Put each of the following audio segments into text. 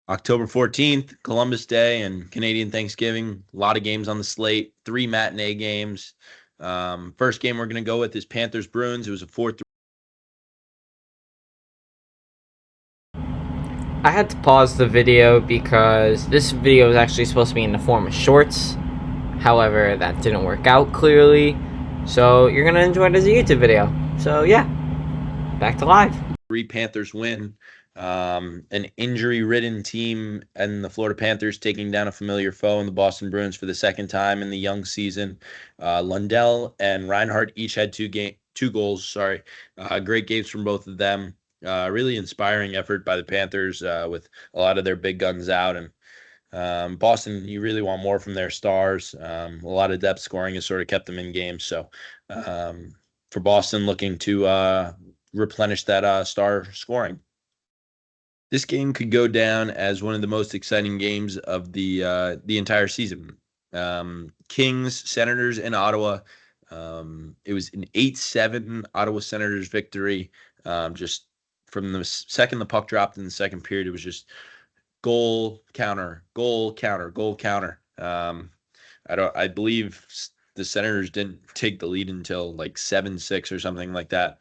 October 14th, Columbus Day and Canadian Thanksgiving. A lot of games on the slate, 3 matinee games. First game we're going to go with is Panthers-Bruins. It was a 4-3. I had to pause the video because this video was actually supposed to be in the form of shorts. However, that didn't work out clearly. So you're going to enjoy it as a YouTube video. So yeah, back to live. 3 Panthers win. An injury-ridden team and the Florida Panthers taking down a familiar foe in the Boston Bruins for the second time in the young season. Lundell and Reinhart each had two goals. Sorry, great games from both of them. Really inspiring effort by the Panthers with a lot of their big guns out. And Boston, you really want more from their stars. A lot of depth scoring has sort of kept them in games. So for Boston, looking to replenish that star scoring. This game could go down as one of the most exciting games of the entire season. Kings, Senators in Ottawa. It was an 8-7 Ottawa Senators victory. Just from the second the puck dropped in the second period, it was just goal, counter, goal, counter, goal, counter. I believe the Senators didn't take the lead until like 7-6 or something like that.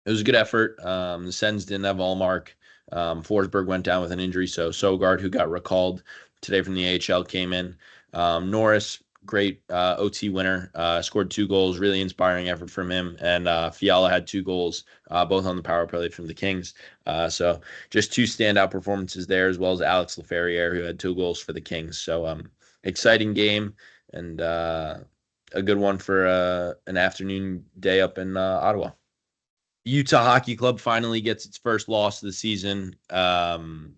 It was a good effort. The Sens didn't have Allmark. Forsberg went down with an injury, so Sogard, who got recalled today from the AHL, came in. Norris, great OT winner, scored 2 goals, really inspiring effort from him. And Fiala had 2 goals, both on the power play from the Kings. So just 2 standout performances there, as well as Alex Laferriere, who had 2 goals for the Kings. So exciting game and a good one for an afternoon day up in Ottawa. Utah Hockey Club finally gets its first loss of the season to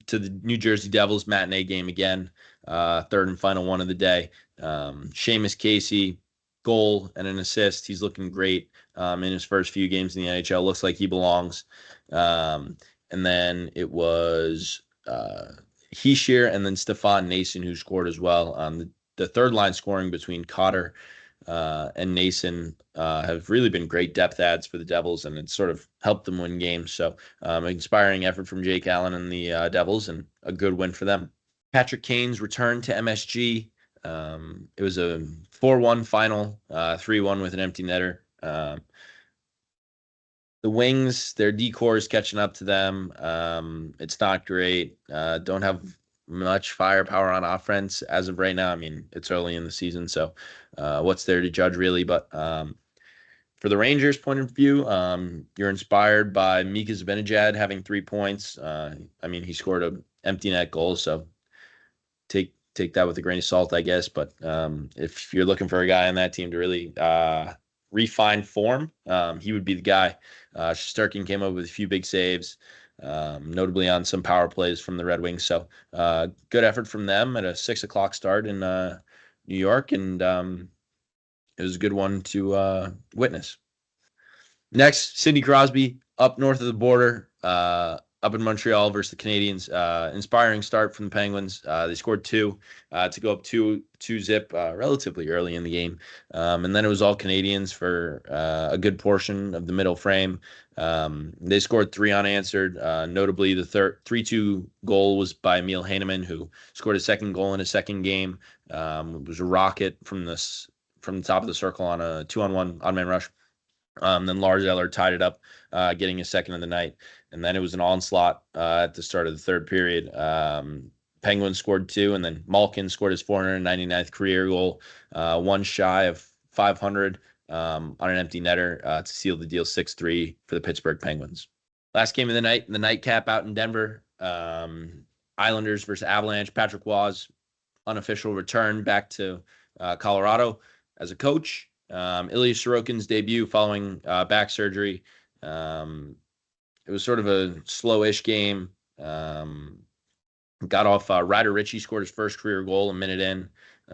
the New Jersey Devils matinee game again, third and final one of the day. Seamus Casey, goal and an assist. He's looking great in his first few games in the NHL. Looks like he belongs. And then it was Hischier and then Stefan Nason who scored as well. The third line scoring between Cotter and Nason have really been great depth adds for the Devils, and it's sort of helped them win games. So inspiring effort from Jake Allen and the Devils, and a good win for them. Patrick Kane's return to MSG. It was a 4-1 final, 3-1 with an empty netter. The Wings, their decor is catching up to them. It's not great. Don't have much firepower on offense as of right now. I mean, it's early in the season, so what's there to judge really? But for the Rangers' point of view, you're inspired by Mika Zibanejad having 3 points. I mean, he scored an empty net goal, so take that with a grain of salt, I guess. But if you're looking for a guy on that team to really refine form, he would be the guy. Shesterkin came up with a few big saves, notably on some power plays from the Red Wings. So good effort from them at a 6:00 start in New York, and it was a good one to witness. Next, Sidney Crosby up north of the border, up in Montreal versus the Canadiens. Inspiring start from the Penguins. They scored 2 to go up 2-zip relatively early in the game. And then it was all Canadiens for a good portion of the middle frame. They scored 3 unanswered. Notably, the 3-2 goal was by Emil Heineman, who scored a second goal in his second game. It was a rocket from the top of the circle on a 2-on-1 odd-man rush. Then Lars Eller tied it up, getting his second of the night. And then it was an onslaught at the start of the third period. Penguins scored 2, and then Malkin scored his 499th career goal, one shy of 500 on an empty netter to seal the deal 6-3 for the Pittsburgh Penguins. Last game of the night, the nightcap out in Denver. Islanders versus Avalanche. Patrick Waugh's unofficial return back to Colorado as a coach. Ilya Sorokin's debut following back surgery. It was sort of a slow-ish game. Got off. Ryder Ritchie scored his first career goal a minute in.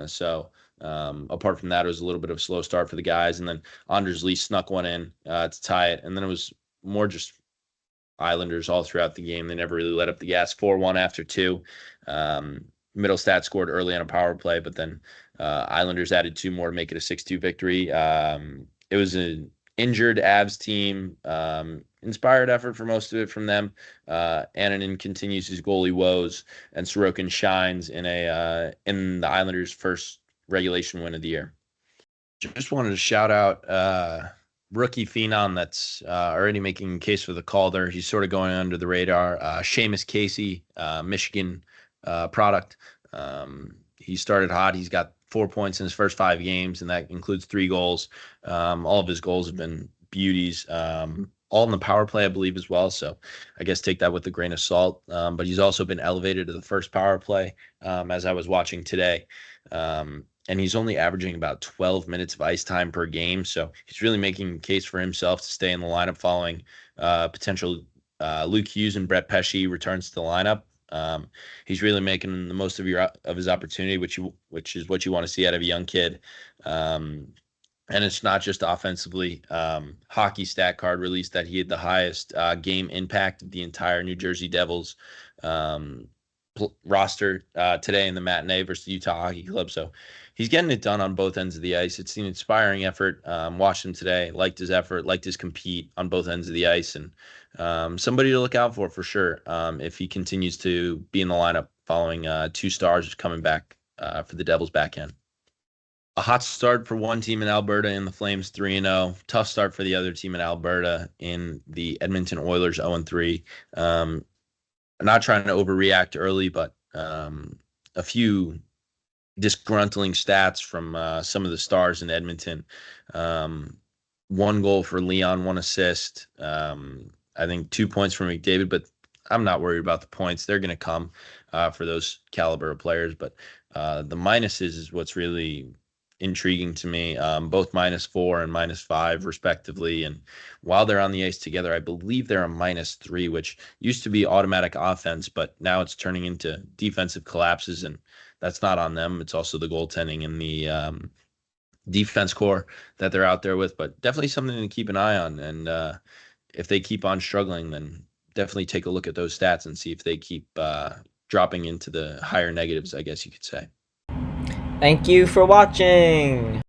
So apart from that, it was a little bit of a slow start for the guys. And then Anders Lee snuck one in to tie it. And then it was more just Islanders all throughout the game. They never really let up the gas. 4-1 after 2. Middlestat scored early on a power play, but then Islanders added 2 more to make it a 6-2 victory. It was a injured Avs team. Inspired effort for most of it from them. Annunen continues his goalie woes, and Sorokin shines in the Islanders' first regulation win of the year. Just wanted to shout out rookie phenom that's already making a case for the Calder. He's sort of going under the radar. Seamus Casey, Michigan product. He started hot. He's got 4 points in his first 5 games, and that includes 3 goals. All of his goals have been beauties. All in the power play, I believe, as well. So I guess take that with a grain of salt. But he's also been elevated to the first power play, as I was watching today. And he's only averaging about 12 minutes of ice time per game. So he's really making a case for himself to stay in the lineup following potential Luke Hughes and Brett Pesce returns to the lineup. He's really making the most of his opportunity, which is what you want to see out of a young kid. And it's not just offensively. Hockey stat card released that he had the highest game impact of the entire New Jersey Devils roster today in the matinee versus the Utah Hockey Club. So he's getting it done on both ends of the ice. It's an inspiring effort. Watched him today, liked his effort, liked his compete on both ends of the ice, and somebody to look out for sure if he continues to be in the lineup following 2 stars coming back for the Devils back end. A hot start for one team in Alberta in the Flames 3-0. Tough start for the other team in Alberta in the Edmonton Oilers 0-3. I'm not trying to overreact early, but a few disgruntling stats from some of the stars in Edmonton. 1 goal for Leon, 1 assist. I think 2 points from McDavid, but I'm not worried about the points. They're going to come for those caliber of players. But the minuses is what's really intriguing to me. Both -4 and -5 respectively. And while they're on the ice together, I believe they're a -3, which used to be automatic offense, but now it's turning into defensive collapses, and that's not on them. It's also the goaltending and the defense core that they're out there with, but definitely something to keep an eye on. And if they keep on struggling, then definitely take a look at those stats and see if they keep dropping into the higher negatives, I guess you could say. Thank you for watching.